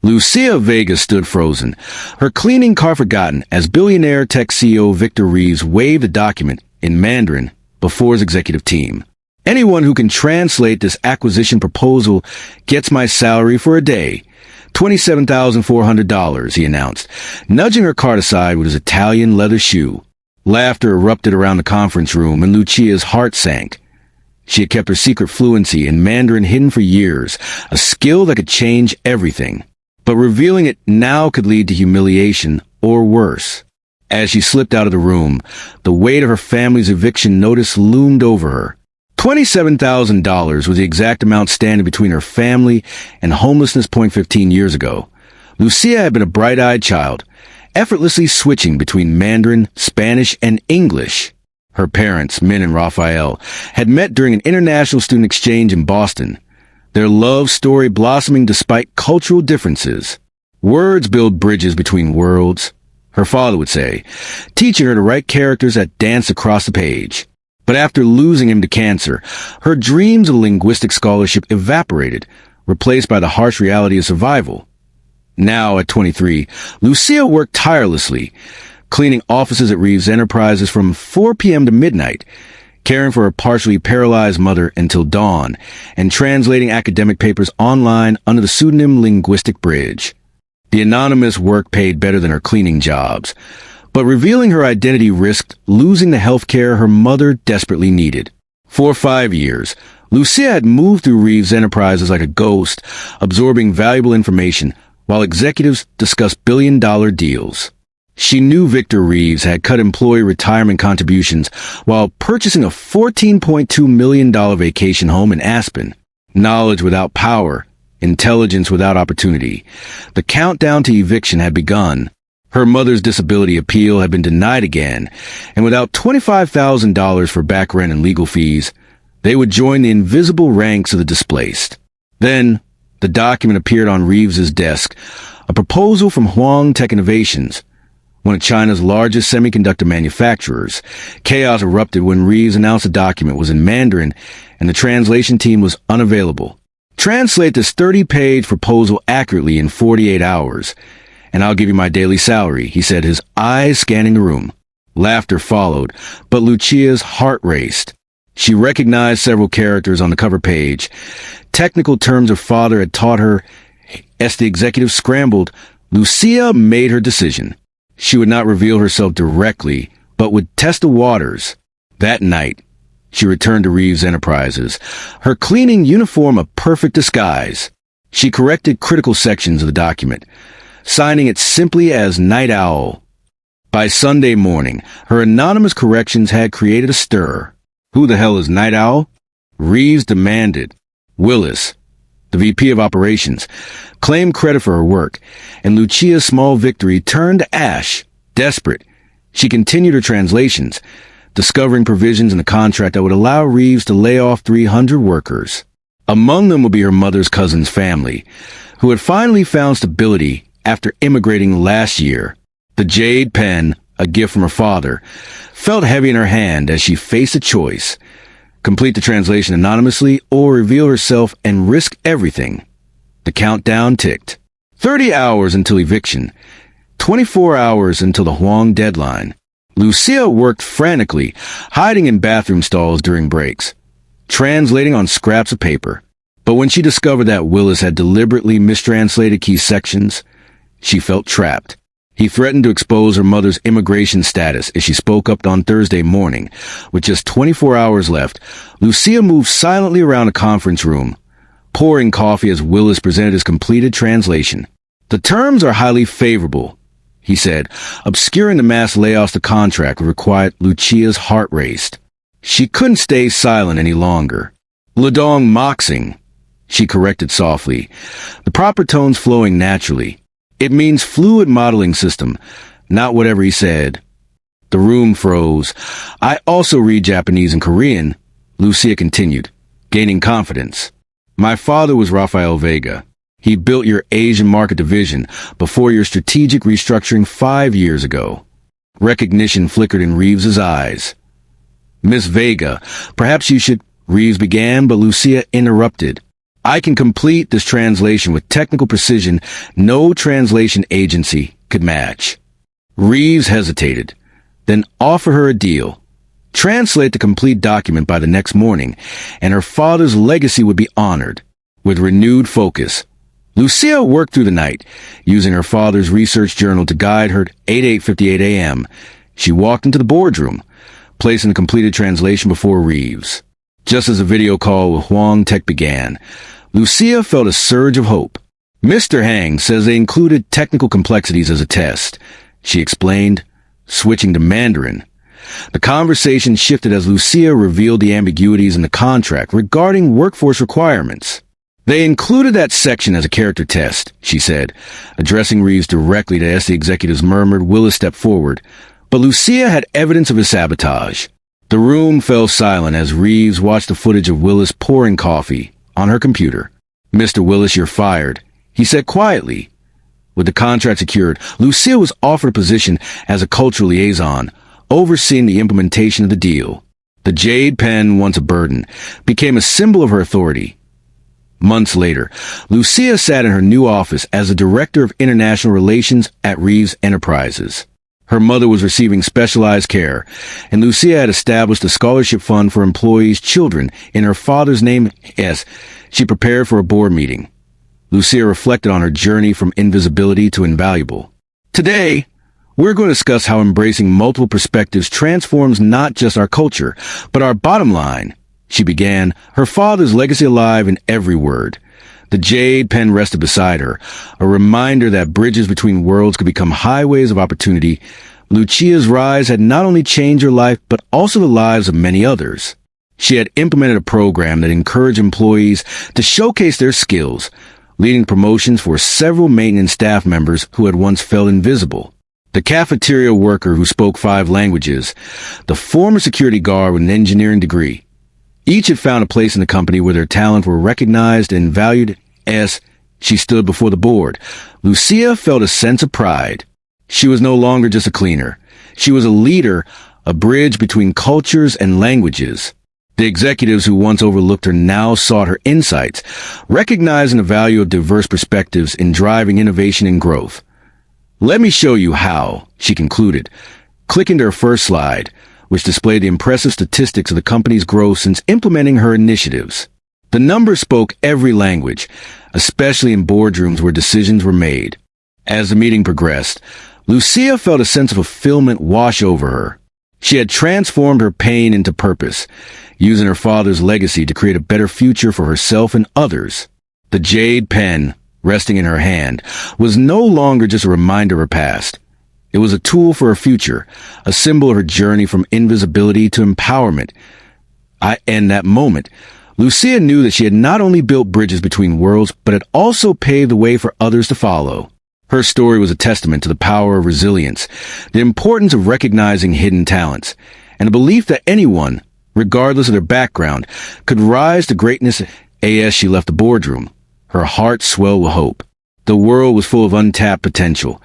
Lucia Vega stood frozen, her cleaning car forgotten as billionaire tech CEO Victor Reeves waved a document in Mandarin before his executive team. "Anyone who can translate this acquisition proposal gets my salary for a day. $27,400, he announced, nudging her cart aside with his Italian leather shoe. Laughter erupted around the conference room, and Lucia's heart sank. She had kept her secret fluency in Mandarin hidden for years, a skill that could change everything. But revealing it now could lead to humiliation or worse. As she slipped out of the room, the weight of her family's eviction notice loomed over her. $27,000 was the exact amount standing between her family and homelessness point 15 years ago. Lucia had been a bright-eyed child, effortlessly switching between Mandarin, Spanish, and English. Her parents, Min and Raphael, had met during an international student exchange in Boston, their love story blossoming despite cultural differences. Words build bridges between worlds, her father would say, teaching her to write characters that dance across the page. But after losing him to cancer, her dreams of linguistic scholarship evaporated, replaced by the harsh reality of survival. Now, at 23, Lucia worked tirelessly, cleaning offices at Reeves Enterprises from 4 p.m. to midnight, caring for her partially paralyzed mother until dawn, and translating academic papers online under the pseudonym Linguistic Bridge. The anonymous work paid better than her cleaning jobs, but revealing her identity risked losing the health care her mother desperately needed. For 5 years, Lucia had moved through Reeves Enterprises like a ghost, absorbing valuable information while executives discussed billion-dollar deals. She knew Victor Reeves had cut employee retirement contributions while purchasing a $14.2 million vacation home in Aspen. Knowledge without power, intelligence without opportunity. The countdown to eviction had begun. Her mother's disability appeal had been denied again, and without $25,000 for back rent and legal fees, they would join the invisible ranks of the displaced. Then, the document appeared on Reeves's desk, a proposal from Huang Tech Innovations, one of China's largest semiconductor manufacturers. Chaos erupted when Reeves announced the document was in Mandarin and the translation team was unavailable. "Translate this 30-page proposal accurately in 48 hours, and I'll give you my daily salary," he said, his eyes scanning the room. Laughter followed, but Lucia's heart raced. She recognized several characters on the cover page, technical terms her father had taught her. As the executive scrambled, Lucia made her decision. She would not reveal herself directly, but would test the waters. That night, she returned to Reeves Enterprises, her cleaning uniform a perfect disguise. She corrected critical sections of the document, signing it simply as Night Owl. By Sunday morning, her anonymous corrections had created a stir. "Who the hell is Night Owl?" Reeves demanded. Willis, the VP of Operations, claimed credit for her work, and Lucia's small victory turned to ash. Desperate, she continued her translations, discovering provisions in the contract that would allow Reeves to lay off 300 workers. Among them would be her mother's cousin's family, who had finally found stability after immigrating last year. The jade pen, a gift from her father, felt heavy in her hand as she faced a choice: complete the translation anonymously or reveal herself and risk everything. The countdown ticked. 30 hours until eviction. 24 hours until the Huang deadline. Lucia worked frantically, hiding in bathroom stalls during breaks, translating on scraps of paper. But when she discovered that Willis had deliberately mistranslated key sections, she felt trapped. He threatened to expose her mother's immigration status if she spoke up on Thursday morning. With just 24 hours left, Lucia moved silently around the conference room, pouring coffee as Willis presented his completed translation. "The terms are highly favorable," he said, obscuring the mass layoffs the contract would require. Lucia's heart raced. She couldn't stay silent any longer. "Ledong moxing," she corrected softly, the proper tones flowing naturally. "It means fluid modeling system, not whatever he said." The room froze. "I also read Japanese and Korean," Lucia continued, gaining confidence. "My father was Raphael Vega. He built your Asian market division before your strategic restructuring 5 years ago." Recognition flickered in Reeves's eyes. "Miss Vega, perhaps you should—" Reeves began, but Lucia interrupted. I can complete this translation with technical precision no translation agency could match. Reeves hesitated, then offered her a deal. Translate the complete document by the next morning, and her father's legacy would be honored. With renewed focus, Lucia worked through the night, using her father's research journal to guide her at 8:58 a.m. She walked into the boardroom, placing the completed translation before Reeves. Just as the video call with Huang Tech began, Lucia felt a surge of hope. Mr. Hang says they included technical complexities as a test, she explained, switching to Mandarin. The conversation shifted as Lucia revealed the ambiguities in the contract regarding workforce requirements. They included that section as a character test, she said, addressing Reeves directly to as the executives murmured. Willis stepped forward, but Lucia had evidence of his sabotage. The room fell silent as Reeves watched the footage of Willis pouring coffee on her computer. Mr. Willis, you're fired, he said quietly. With the contract secured, Lucia was offered a position as a cultural liaison, overseeing the implementation of the deal. The jade pen, once a burden, became a symbol of her authority. Months later, Lucia sat in her new office as the Director of International Relations at Reeves Enterprises. Her mother was receiving specialized care, and Lucia had established a scholarship fund for employees' children in her father's name as she prepared for a board meeting. Lucia reflected on her journey from invisibility to invaluable. Today, we're going to discuss how embracing multiple perspectives transforms not just our culture, but our bottom line. She began, her father's legacy alive in every word. The jade pen rested beside her, a reminder that bridges between worlds could become highways of opportunity. Lucia's rise had not only changed her life, but also the lives of many others. She had implemented a program that encouraged employees to showcase their skills, leading promotions for several maintenance staff members who had once felt invisible. The cafeteria worker who spoke 5 languages, the former security guard with an engineering degree. Each had found a place in the company where their talents were recognized and valued. As she stood before the board, Lucia felt a sense of pride. She was no longer just a cleaner. She was a leader, a bridge between cultures and languages. The executives who once overlooked her now sought her insights, recognizing the value of diverse perspectives in driving innovation and growth. Let me show you how, she concluded, clicking to her first slide, which displayed the impressive statistics of the company's growth since implementing her initiatives. The numbers spoke every language, especially in boardrooms where decisions were made. As the meeting progressed, Lucia felt a sense of fulfillment wash over her. She had transformed her pain into purpose, using her father's legacy to create a better future for herself and others. The jade pen, resting in her hand, was no longer just a reminder of her past. It was a tool for her future, a symbol of her journey from invisibility to empowerment. In that moment, Lucia knew that she had not only built bridges between worlds, but had also paved the way for others to follow. Her story was a testament to the power of resilience, the importance of recognizing hidden talents, and the belief that anyone, regardless of their background, could rise to greatness. As she left the boardroom, her heart swelled with hope. The world was full of untapped potential,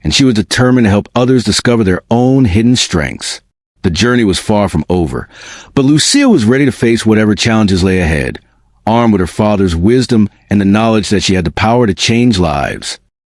and she was determined to help others discover their own hidden strengths. The journey was far from over, but Lucia was ready to face whatever challenges lay ahead, armed with her father's wisdom and the knowledge that she had the power to change lives.